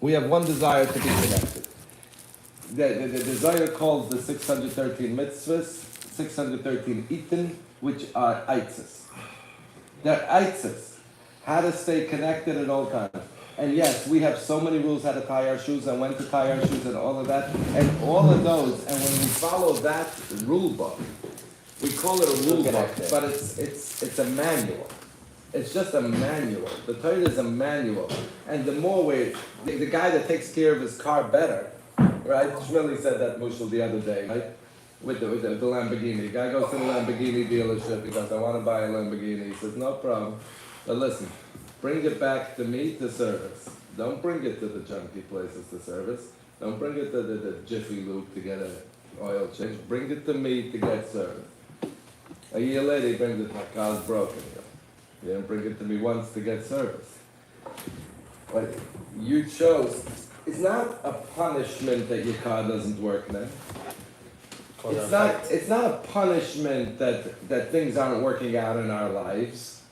We have one desire to be connected. The desire calls the 613 mitzvahs, 613 itin, which are aitzes. They're aitzes. How to stay connected at all times. And yes, we have so many rules how to tie our shoes and when to tie our shoes and all of that. And all of those, and when we follow that rule book, we call it a rule book, but it's a manual. It's just a manual. The Torah is a manual. And the more the guy that takes care of his car better, right? Shmuley said that Mushal the other day, right? With the Lamborghini. The guy goes to the Lamborghini dealership. He goes, I want to buy a Lamborghini. He says, no problem. But listen, bring it back to me to service. Don't bring it to the junky places to service. Don't bring it to the Jiffy Lube to get an oil change. Bring it to me to get service. A year later, he brings it, my car's broken. You didn't bring it to me once to get service. But you chose, it's not a punishment that your car doesn't work now. It's not a punishment that things aren't working out in our lives.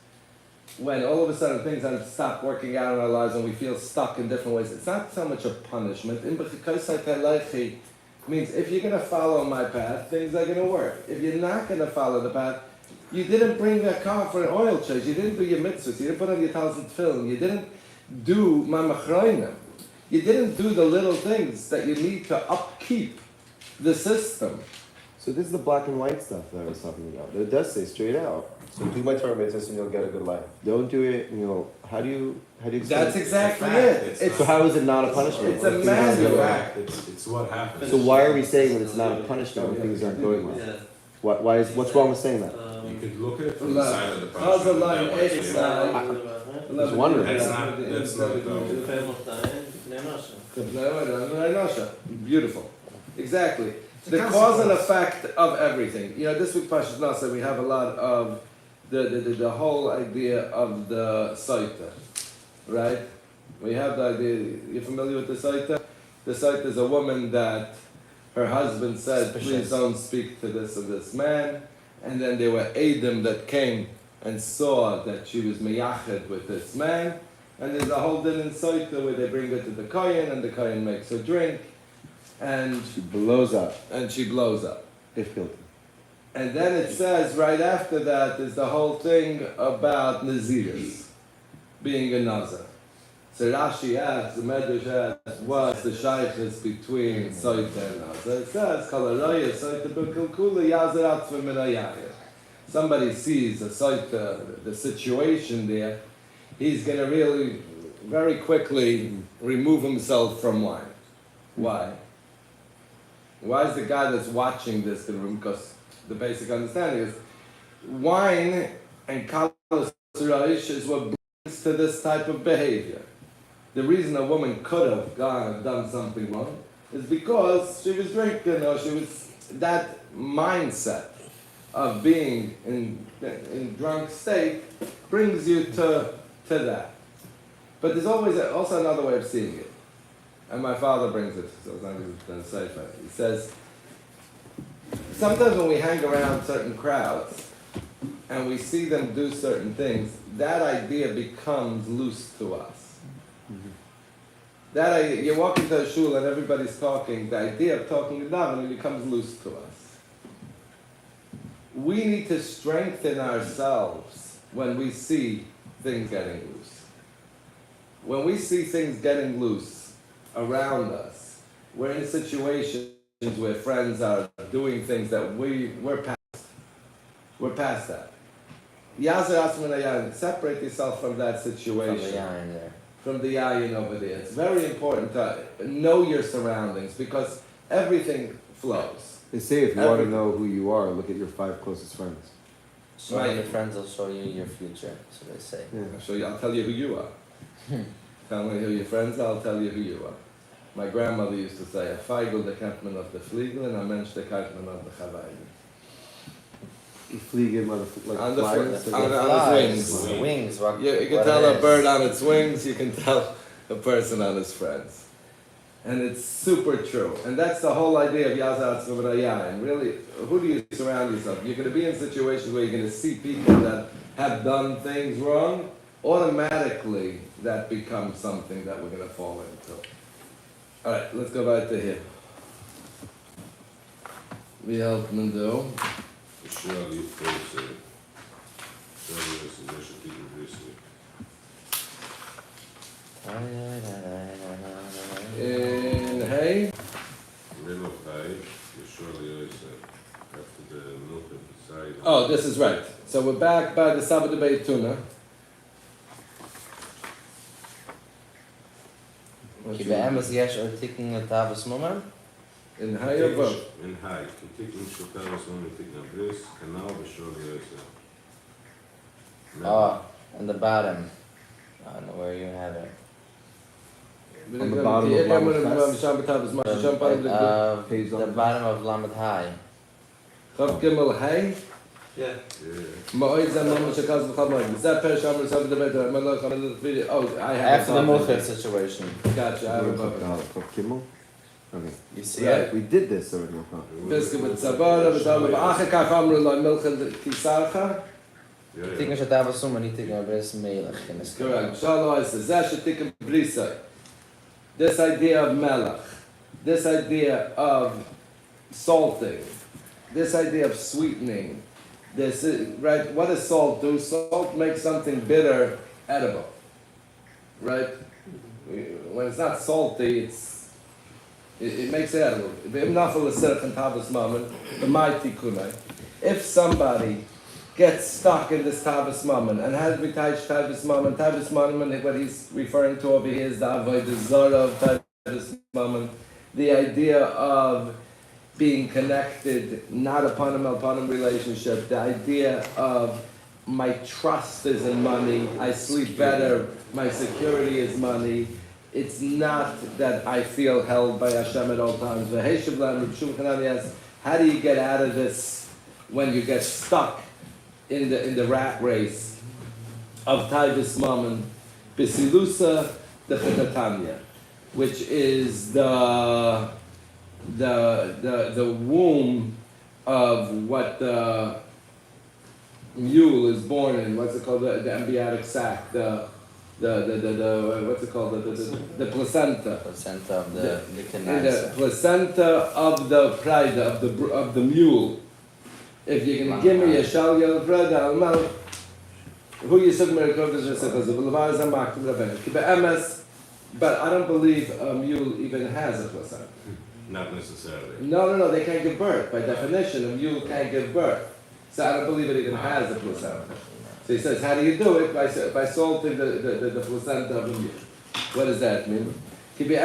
When all of a sudden things stop working out in our lives and we feel stuck in different ways, it's not so much a punishment. Means if you're going to follow my path, things are going to work. If you're not going to follow the path, you didn't bring a car for an oil change. You didn't do your mitzvahs. You didn't put on your talis and film. You didn't do mamachroinim. You didn't do the little things that you need to upkeep the system. So this is the black and white stuff that I was talking about. It does say straight out. So do my Torah mitzvahs and you'll get a good life. Don't do it, how do you That's exactly it. So how is it not a punishment? It's a manual. It's what happens. So why are we saying that it's not a punishment when things aren't going well? Yeah. What's wrong with saying that? You could look at it from the side of the punishment. I was wondering. That's not Beautiful. Exactly. The cause and effect of everything. This week Pashas Nasa, we have a lot of the whole idea of the Saita, right? We have the idea, you're familiar with the Saita? The Saita is a woman that her husband said, please don't speak to this and this man. And then there were Adam that came and saw that she was miyached with this man. And there's a whole din in Saita where they bring her to the Kohen and the Kohen makes her drink. And she blows up. If guilty. And then it says right after that is the whole thing about Naziris, being a Nazar. So Rashi asks, the Medrash asks, what's the shaykhis between Soita and Nazar? It says, Kalaraya Soita b'kulkula yazar atzva min hayayir. Somebody sees a Soita, the situation there, he's going to really, very quickly remove himself from wine. Why? Why is the guy that's watching this going to remove? Because the basic understanding is wine and kalas raish is what brings to this type of behavior. The reason a woman could have gone and done something wrong is because she was drinking or she was that mindset of being in drunk state brings you to that. But there's always also another way of seeing it. And my father brings it, so it's not going to say it. He says, sometimes when we hang around certain crowds and we see them do certain things, that idea becomes loose to us. Mm-hmm. You walk into a shul and everybody's talking, the idea of talking to Daven becomes loose to us. We need to strengthen ourselves when we see things getting loose. When we see things getting loose around us, we're in situations where friends are doing things that we're past. We're past that. Yazar Asman Ayan, separate yourself from that situation. From the yayin over there. It's very important to know your surroundings because everything flows. They say if you want to know who you are, look at your 5 closest friends. So your friends will show you your future, so they say. Yeah. I'll tell you who you are. Tell me who your friends are, I'll tell you who you are. My grandmother used to say, a feigl the kapman of the fliegel and a mensch the kapman of the chavayim. You fliegen like on the wings. You can tell a bird on its wings, you can tell a person on his friends. And it's super true. And that's the whole idea of Yazar Tzvuraya. And really, who do you surround yourself? You're going to be in situations where you're going to see people that have done things wrong, automatically that becomes something that we're going to fall into. All right, let's go back to here. We help them do. Surely Yosef. Surely Yosef, they should keep it recently. In hey, Middle of Hay, surely Yosef. After the milk beside. oh, this is right. So we're back by the Sabbath debate tuna. כי באמס יש ארטיקן לטאבס מומן? In hay or both? In Hay, Kitikin Shotaros only Tikna Bris, Canal Surely Yosef. Oh, on the bottom. I don't know where you have it. On the bottom of The bottom of Lamed High. Chav Gimel hay. Yeah. Ma'oid zeh mama shekaz v'chad ma'oid. Is that Perish Amr Sabbath debate? Oh, I have After the Mulcher situation. Gotcha, I have a bubble. Okay. You see Right. it? We did this already, huh? Biscuit with Tzavara, v'tam v'ache kach amru lo milcha kisarcha. Tikkun shetavis mumma, niet tikkun bris melech. Correct. Shalom says, zeh shetikkun brisa. This idea of melech, this idea of salting, this idea of sweetening, this is, right? What does salt do? Salt makes something bitter edible, right? When it's not salty, it makes it edible. If somebody gets stuck in this Tavis Mammon and has B'taish Tavis Mammon, what he's referring to over here is the Avodah Zarah of Tavis Mammon, the idea of being connected, not upon a relationship, the idea of my trust is in money, I sleep better, my security is money. It's not that I feel held by Hashem at all times. How do you get out of this when you get stuck in the rat race of Tavis Mammon? Bisilusa the Chinatanya, which is the womb of what the mule is born in. What's it called? The embryonic sac. The what's it called? The placenta. Placenta of the The canal. placenta of the pride of the mule. If you're gonna give me a shalya bread, I'll melt. Who you said but I don't believe a mule even has a placenta. Not necessarily. No, they can't give birth. By definition, a mule can't give birth. So I don't believe it even has a placenta. So he says, how do you do it? By salting the placenta of the mule. What does that mean? So the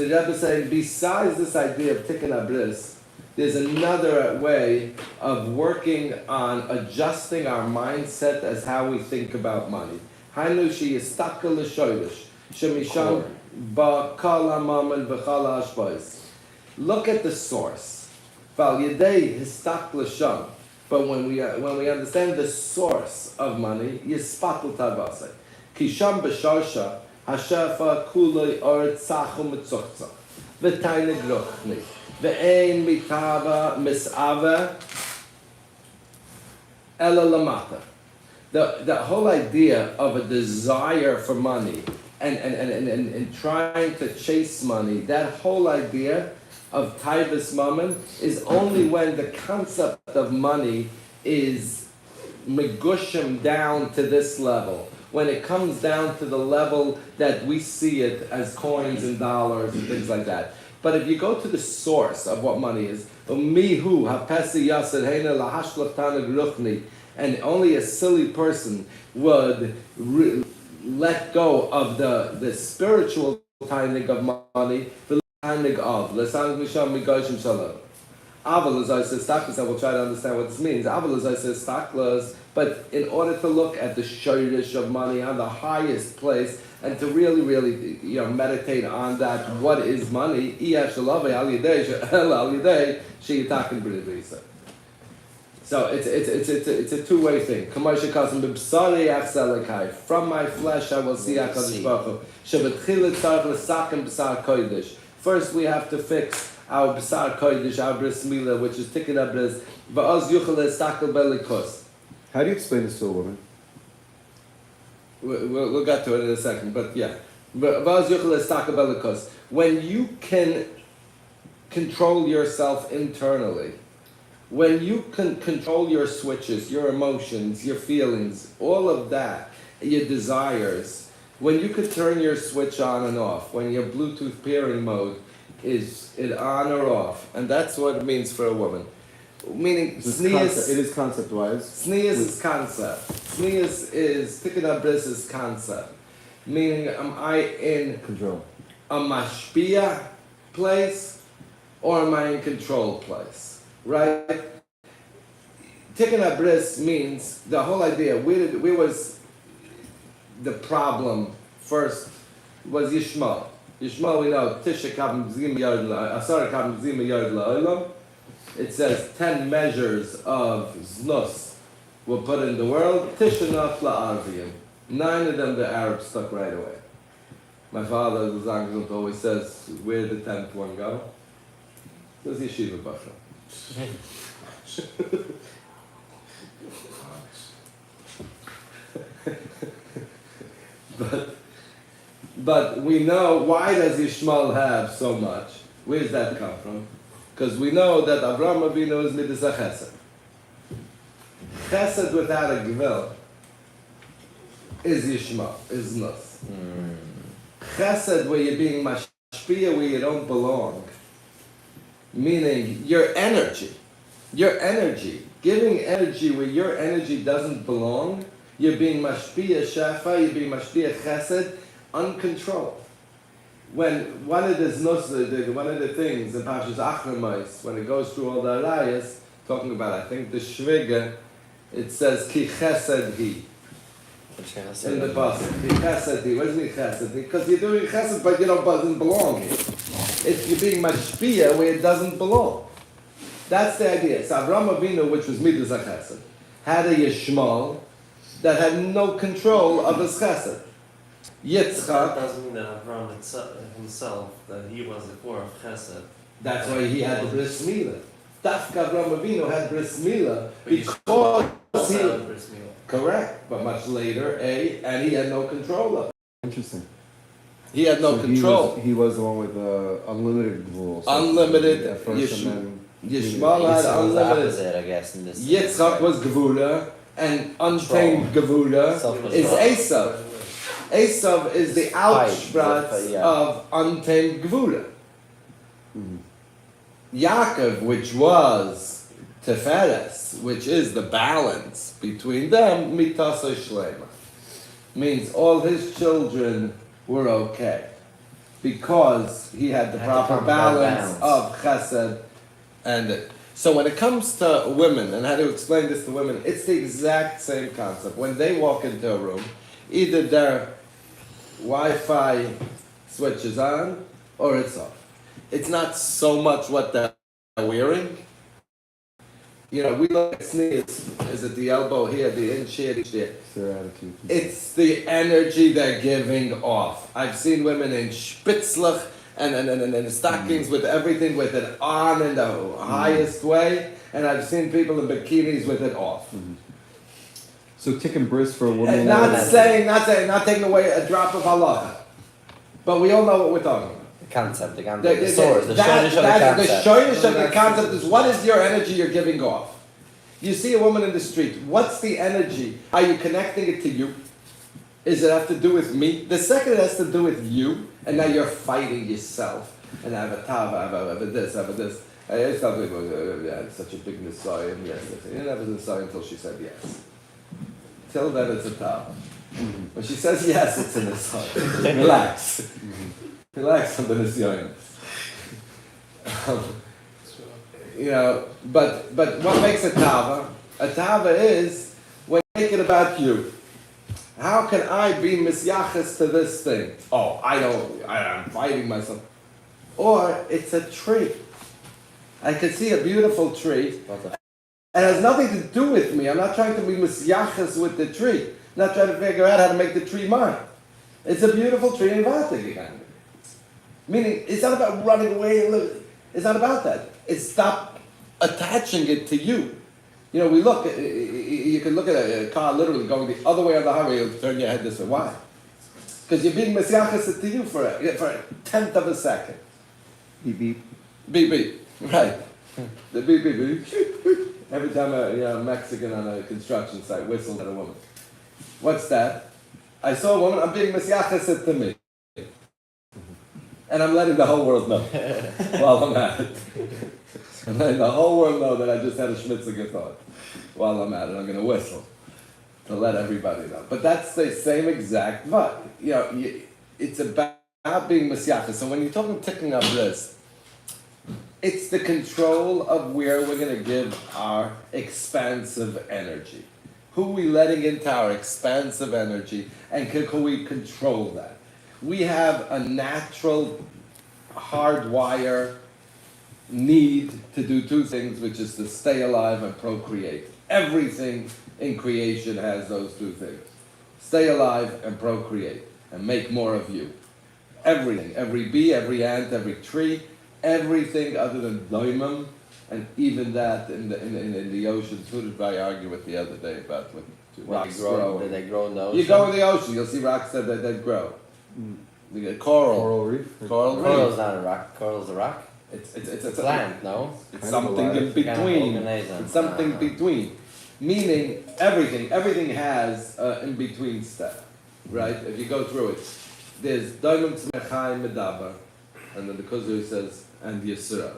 Rebbe is saying, besides this idea of tikkun abris, there's another way of working on adjusting our mindset as how we think about money. Hainu sheyistakel l'shoylish, shemisham ba'kal ha'mammon v'chal ha'ashpos. Look at the source. Val yedei histak l'sham. But when we understand the source of money, yispatel tavasei. Kisham b'sharsha hashafa kulei or tzachum mitzuchtzach. V'tayne grochni. V'ein mitava misava ela lamata. The whole idea of a desire for money and trying to chase money, that whole idea of Taivas Mammon is only when the concept of money is megushim down to this level. When it comes down to the level that we see it as coins and dollars and things like that. But if you go to the source of what money is, mihu hapesi yasir heina lahashlach tanag ruchni, and only a silly person would let go of the spiritual tainig of money, the tainig of lesang misham migoshim shalom. Aval, as I said, staklas, I will try to understand what this means. Aval, as I said, staklas, but in order to look at the shirish of money on the highest place and to really, meditate on that, what is money? So it's a two-way thing. From my flesh I will see HaKadosh Baruch Hu. First we have to fix our B'sar Kodesh, our Bris Milah, which is Tikkun HaBris, V'oz Yuchel Estakel Belikus. How do you explain this to a woman? We'll get to it in a second, but yeah. Because when you can control yourself internally, when you can control your switches, your emotions, your feelings, all of that, your desires, when you could turn your switch on and off, when your Bluetooth pairing mode is it on or off, and that's what it means for a woman. Meaning, It sneeze. is concept-wise. Sneeze is concept. Sneeze is picking up bris is concept. Meaning, am I in Control. a mashpia place or am I in control place? Right? Taking a bris means the whole idea. Where was the problem first? Was Yishmael. Yishmael, we know Tisha Kabim Zim Yard Asar Kabim Zim Yard La'olam. It says 10 measures of znus were put in the world. Tisha Nafla Arviyim. 9 of them the Arabs stuck right away. My father, the Zangzut, always says, where did the 10th one go? It was Yeshiva Bachra. But we know, why does Yishmael have so much? Where does that come from? Because we know that Avraham Avinu is midas chesed. Chesed without a gvil is Yishmael, is nus. Chesed where you're being mashpia where you don't belong. Meaning your energy, giving energy where your energy doesn't belong, you're being mashpia shafa, you're being mashpia chesed, uncontrolled. When one of the things in Pashas Achromos, when it goes through all the arayas, talking about, I think the Shviga, it says ki chesed hi. In the pasuk, ki chesed hi. What does it mean chesed hi? Because you're doing chesed, but you don't doesn't belong here. If you're being mashpia where it doesn't belong. That's the idea. So Avraham Avinu, which was midas chesed, had a Yishmael that had no control of his chesed. Yitzchak. That doesn't mean that Avraham himself, that he was the core of Chesed. That's why he had the bris milah. Dafka Avraham Avinu had bris milah because he. Bris Milah. Correct, but much later, and he had no control of it. Interesting. He had no control. He was the one with the unlimited rules. Unlimited. At first, and then Yishmael had Yitzchak was unlimited. opposite, I guess, in this. Yitzchak was Gevura, and untamed Gevura is Esav. Esav is the outsprouts of untamed Gevura. Yaakov, which was Teferes, which is the balance between them, Mitasa Shlema, means all his children were okay because he had the proper balance of Chesed and it. So when it comes to women and how to explain this to women, it's the exact same concept. When they walk into a room, either their Wi-Fi switch is on or it's off. It's not so much what they're wearing. You know, we look at sneeze, is it the elbow here, the inch here, the inch there. it's their attitude. It's the energy they're giving off. I've seen women in spitzlach and stockings with everything with it on in the highest way, and I've seen people in bikinis with it off. So tick and bris for a woman. And not taking away a drop of halacha. But we all know what we're talking about. The source, the shortage of the The concept. shortage of the concept is what is your energy you're giving off? You see a woman in the street, what's the energy? Are you connecting it to you? Does it have to do with me? The second it has to do with you, and now you're fighting yourself. And I have a tava, I have this, I have this. It's such a big Messiah, yes. You didn't have a Messiah until she said yes. Till then it's a tava. When she says yes, it's a Messiah. Relax. Relax on the Nisyonis. You know, but what makes a tava? A tava is when you make it about you. How can I be misyaches to this thing? Oh, I'm fighting myself. Or it's a tree. I can see a beautiful tree. It has nothing to do with me. I'm not trying to be misyaches with the tree. I'm not trying to figure out how to make the tree mine. It's a beautiful tree in Vatig. Meaning, it's not about running away and living. It's not about that. It's stop attaching it to you. You know, you can look at a car literally going the other way on the highway, you'll turn your head this way. Why? Because you're being Messiachas to you for a tenth of a second. Beep beep. Beep beep. Right. The beep beep beep. Every time a Mexican on a construction site whistles at a woman. What's that? I saw a woman, I'm being Messiachas to me. And I'm letting the whole world know while I'm at it. I'm letting the whole world know that I just had a schmitziger thought while I'm at it. I'm going to whistle to let everybody know. But that's the same exact vibe. You know, it's about being Messiachas. So when you're talking ticking up this, it's the control of where we're going to give our expansive energy. Who are we letting into our expansive energy, and can we control that? We have a natural hardwire need to do two things, which is to stay alive and procreate. Everything in creation has those two things. Stay alive and procreate, and make more of you. Everything, every bee, every ant, every tree, everything other than doimim, and even that in the oceans. Who did I argue with the other day about what rocks grow? Did they grow in the ocean? You go in the ocean, you'll see rocks that grow. You get coral. Coral reef. Coral Coral's not a rock. Coral's a rock. It's a plant, no? It's something in between. It's something between. Meaning everything has in between step, right? If you go through it, there's Daimon Tzmechai Medaba, and then the Kuzur says, and Yisra,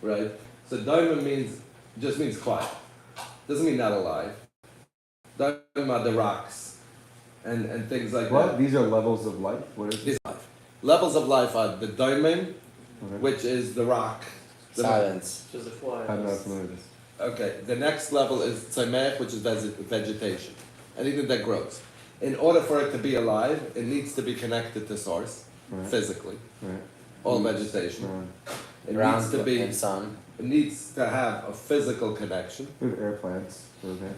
right? So Daimon just means quiet. Doesn't mean not alive. Daimon are the rocks and things like What? that. These are levels of life? What is These life. Levels of life are the Daimon, Okay. which is the rock. Silence. Which is a quiet. I'm not familiar with this. Okay, the next level is tzemech, which is vegetation. Anything that grows. In order for it to be alive, it needs to be connected to source, Right. physically. Right. All vegetation. Right. It Ground needs to be. and sun. It needs to have a physical connection. We have air plants. Okay.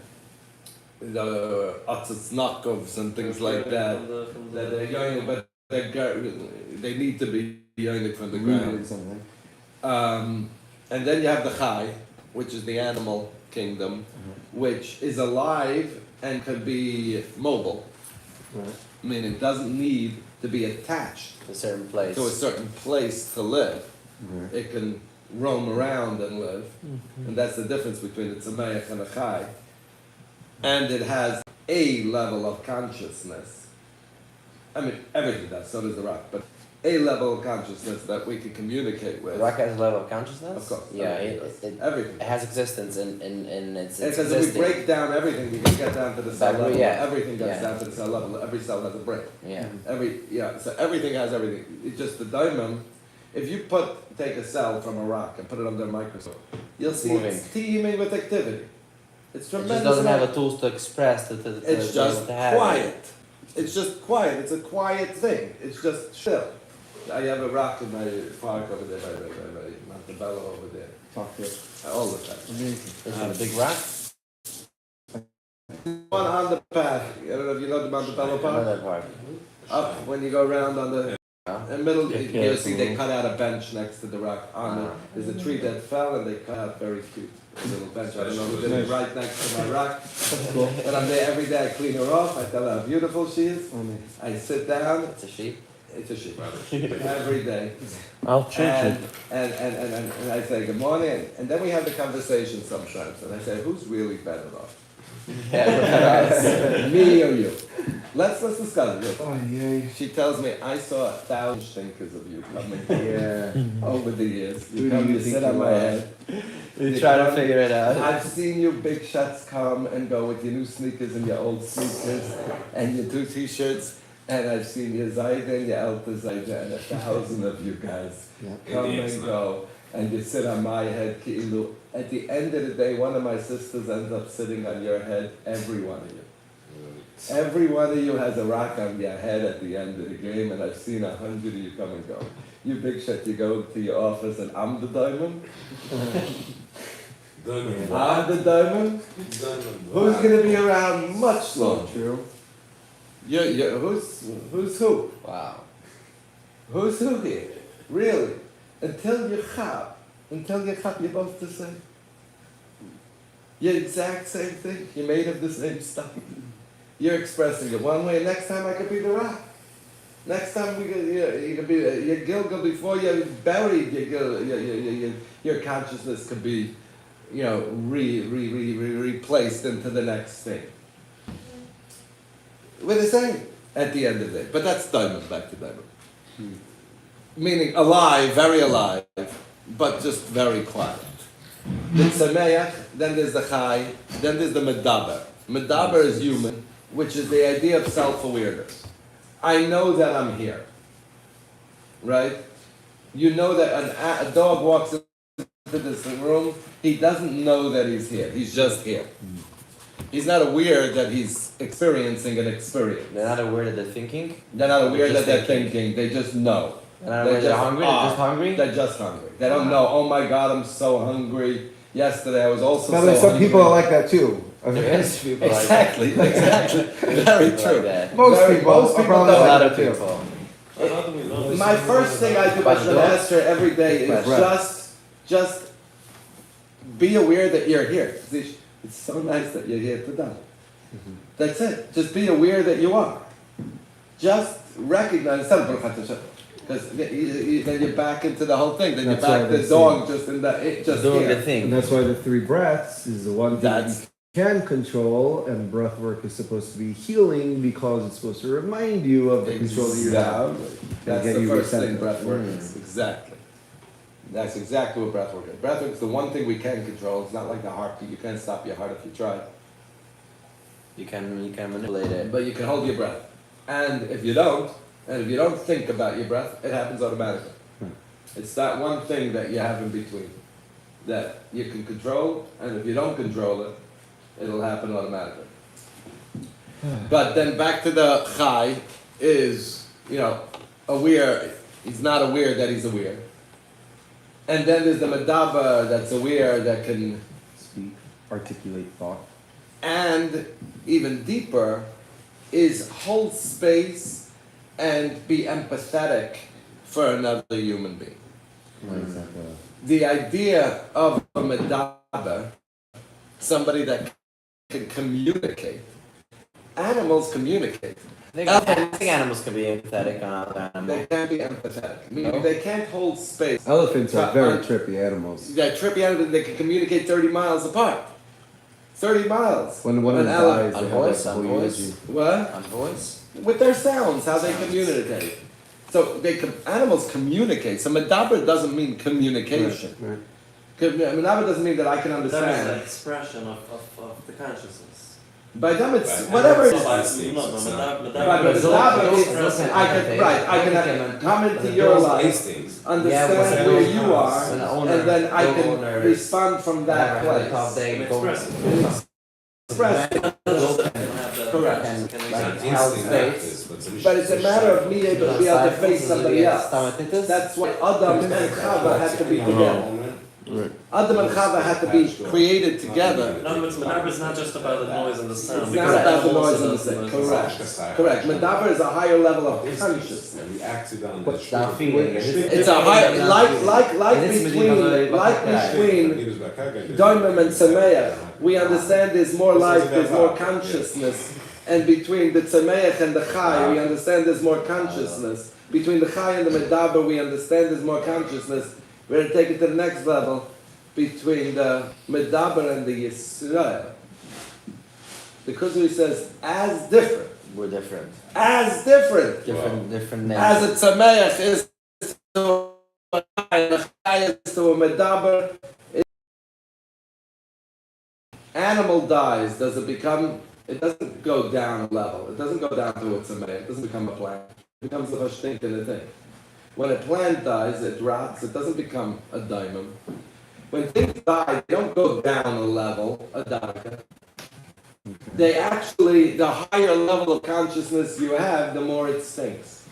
The atzatznakovs and things like that. That they're young, but they need to be young from the ground. Something. And then you have the chai, which is the animal kingdom, which is alive and can be mobile. Right. I mean, it doesn't need to be attached A certain place. to a certain place to live. Right. It can roam around and live. And that's the difference between a tzameach and a chai. And it has a level of consciousness. I mean, everything does, so does the rock, but a level of consciousness that we can communicate with. The rock has a level of consciousness? Of course. Yeah, Everything. it has existence in its Because if we existing. break down everything, we can get down to the cell But, level. yeah, Everything gets yeah. down to the cell level. Every cell has a brain. Yeah. So everything has everything. It's just the diamond. If you take a cell from a rock and put it under a microscope, you'll see Moving. it's teeming with activity. It's It tremendous. just doesn't have amount- a tools to express It's just to have. quiet. It's just quiet. It's a quiet thing. It's just chill. I have a rock in my park over there by Montebello over there. Talk to it. All the time. Amazing. Is it a big rock? One on the path. I don't know if you know the Montebello Park. Another part. Up when you go around on the in the middle, Yeah. you'll see they cut out a bench next to the rock. On it. Ah. There's a tree that fell and they cut out very cute. A little bench. I don't know who did it right next to my rock. Cool. But I'm there every day. I clean her off. I tell her how beautiful she is. Amazing. I sit down. It's a sheep. It's a sheep. Every day. I'll And I say good morning, and then we have the conversation sometimes, and I say, who's really better off, me or you? Let's discuss it. Oh, yay. She tells me, I saw 1,000 stinkers of you coming Yeah. over the years. Who You do come you to think sit on you my are? head. You try to figure it out. I've seen you big shots come and go with your new sneakers and your old sneakers and your two t-shirts. And I've seen your Zayda and your Elta Zayda and 1,000 of you guys Yeah. come and go. And you sit on my head, Ki'ilu. At the end of the day, one of my sisters ends up sitting on your head, every one of you. Every one of you has a rock on your head at the end of the game, and I've seen 100 of you come and go. You big shit, you go to your office and I'm the diamond? Diamond. I'm the diamond? Diamond. Who's gonna be around much longer? True. Who's who? Wow. Who's who here? Really? Until you chap, you're both the same. You're exact same thing. You're made of the same stuff. You're expressing it one way, and next time I could be the rock. Next time you could be your gilgal before you're buried. Your consciousness could be, replaced into the next thing. We're the same at the end of it, but that's diamond, back to diamond. Meaning alive, very alive, but just very quiet. The tzameach, then there's the chai, then there's the medaber. Medaber is human, which is the idea of self-awareness. I know that I'm here, right? You know that a dog walks into this room, he doesn't know that he's here, he's just here. He's not aware that he's experiencing an experience. They're not aware that they're thinking? They're not aware that they're thinking, they just know. They're not aware they're hungry? They're just hungry? They're just hungry. They don't know, oh my God, I'm so hungry. Yesterday I was also By so the way, some hungry. people are like that too. There is people Exactly. Very true. like that. Most people most people are probably A don't. like lot that of too. people. How do we know this? My first thing I do by Shemester every day is Right. just be aware that you're here. It's so nice that you're here today. That's it. Just be aware that you are. Just recognize because then you're back into the whole thing. Then That's you're back why the they dog just in the just Doing here. the thing. And that's why the 3 breaths is the one thing that That's- you can control, and breath work is supposed to be healing because it's supposed to remind you of the control that you have. That's get the you first recentered. thing breath work is. Exactly. That's exactly what breath work is. Breath work is the one thing we can control. It's not like the heartbeat. You can't stop your heart if you try. You can manipulate it. But you can hold your breath. And if you don't think about your breath, it happens automatically. It's that one thing that you have in between that you can control, and if you don't control it, it'll happen automatically. But then back to the chai is, aware, he's not aware that he's aware. And then there's the medaber that's aware that can, Speak, articulate thought. and even deeper, is hold space and be empathetic for another human being. Why is that The idea of a medaber, somebody that can communicate. Animals communicate. I think animals can be empathetic on other They animals. can't be empathetic. Meaning they can't hold space. Elephants are very On- trippy animals. They're trippy animals. They can communicate 30 miles apart. 30 miles. When one of An them ele- dies, On they have voice, that on whole voice. eulogy. What? On voice? With their sounds, how they communicate. So animals communicate. So medaber doesn't mean communication. Right. Medaber doesn't mean that I can That is the understand. expression of the consciousness. By them, it's Right. whatever. It's It's, like- Right, but medaber is I can come into your life, Instincts. understand Yeah, where when you an are, owner, and then I dog can owner is respond from that Never had a tough place. day, And go- express it. Express it. Correct. And It's like not held instinct, space. But it's a matter of me able to be able to face somebody else. Stomatitis. That's why Adam and Chava had to be together. Right. Adam and Chava had to be created together. In other words, medaber is not just about the noise and the sound. It's because not about the animals noise and the also sound. does Correct. Correct. Medaber is a higher level of consciousness. What's that feeling? It's a high, like between Doimim and Sameach, we understand there's more life, there's more consciousness. And between the Tzameach and the Chai, we understand there's more consciousness. Between the Chai and the Medaber, we understand there's more consciousness. We're going to take it to the next level. Between the Medaber and the Yisrael. Because he says, as different. We're different. As different. Different names. As a Tzameach is to a Chai, and a Chai is to a Medaber. Animal dies, does it become... It doesn't go down a level. It doesn't go down to a tzemeh. It doesn't become a plant. It becomes a hashtink in a thing. When a plant dies, it rots. It doesn't become a diamond. When things die, they don't go down a level, a daika. They actually, the higher level of consciousness you have, the more it stinks.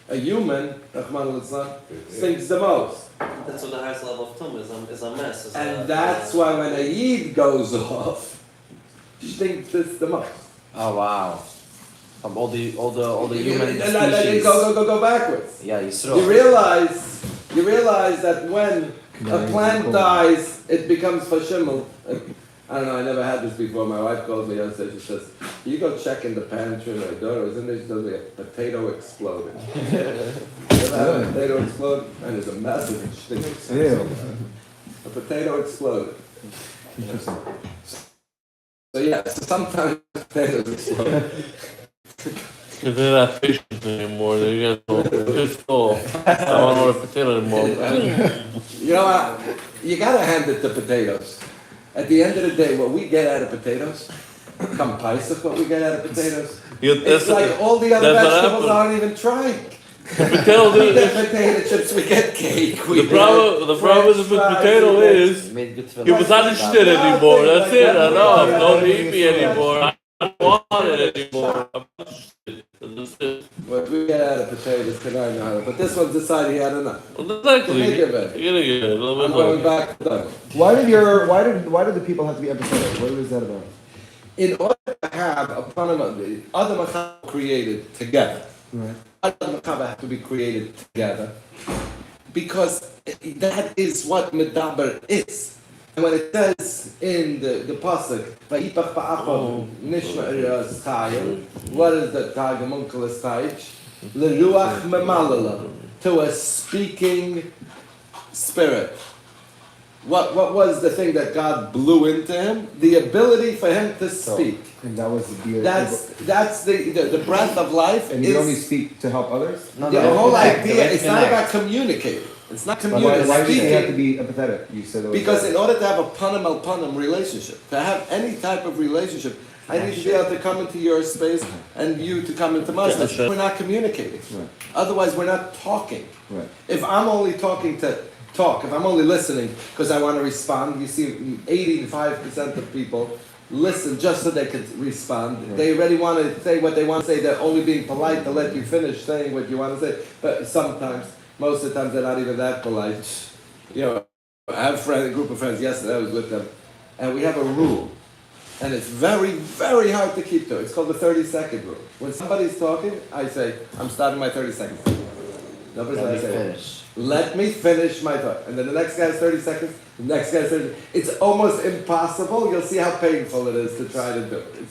A human, Rahman al-Islam, stinks the most. That's what the highest level of tum is a mess. And that's why when a yid goes off, stinks this the most. Oh wow. From all the human And species. go backwards. Yeah, you You realize that when a plant dies, it becomes fashimel. I don't know, I never had this before. My wife calls me yesterday, she says, you go check in the pantry, my daughter was in there, she tells me a potato exploded. You ever had a potato explode? And there's a massive thing exploded. A potato exploded. Interesting. So yeah, so sometimes potatoes explode. Because they're not patient anymore. They get all pissed off. I don't want a potato anymore. You know what? You gotta hand it to potatoes. At the end of the day, what we get out of potatoes, come Pesach, what we get out of potatoes, it's like all the other vegetables aren't even trying. Potato, We get potato chips, we get cake, the problem with the potato is Made good for he was not shit anymore. That's it. Enough. Don't eat me anymore. I don't want it anymore. That's it. What we get out of potatoes, can I know? But this one decided he had enough. Well, exactly. Think of it. You're gonna get it a little I'm bit going more. back to them. Why did the people have to be empathetic? What was that about? In order to have a panama, other machab created together. Right. Other machab have to be created together. Because that is what medaber is. And when it says in the pasuk, "Vayipach ba'achov nishma eras chayim," what is the Targumunculus taich? Leruach memalala, to a speaking spirit. What was the thing that God blew into him? The ability for him to speak. And that was the That's the breath of life. And you can only speak to help others? No, The no, whole connect, idea, direct it's not connect. about communicating. It's not But why do you have to speaking. be empathetic? You said it was Because in order to have a panim al panim relationship, to have any type of relationship, I need to be able to come into your space and you to come into my space. We're not communicating. Right. Otherwise, we're not talking. Right. If I'm only talking to talk, if I'm only listening because I want to respond, you see 85% of people listen just so they can respond. Right. They already want to say what they want to say. They're only being polite to let you finish saying what you want to say. But sometimes, most of the times, they're not even that polite. You know, I have a group of friends yesterday, I was with them, and we have a rule. And it's very, very hard to keep to. It's called the 30-second rule. When somebody's talking, I say, I'm starting my 30 seconds. Nobody's Let me I say, finish. let me finish my thought. And then the next guy has 30 seconds, the next guy has 30 seconds. It's almost impossible. You'll see how painful it is to try to do it.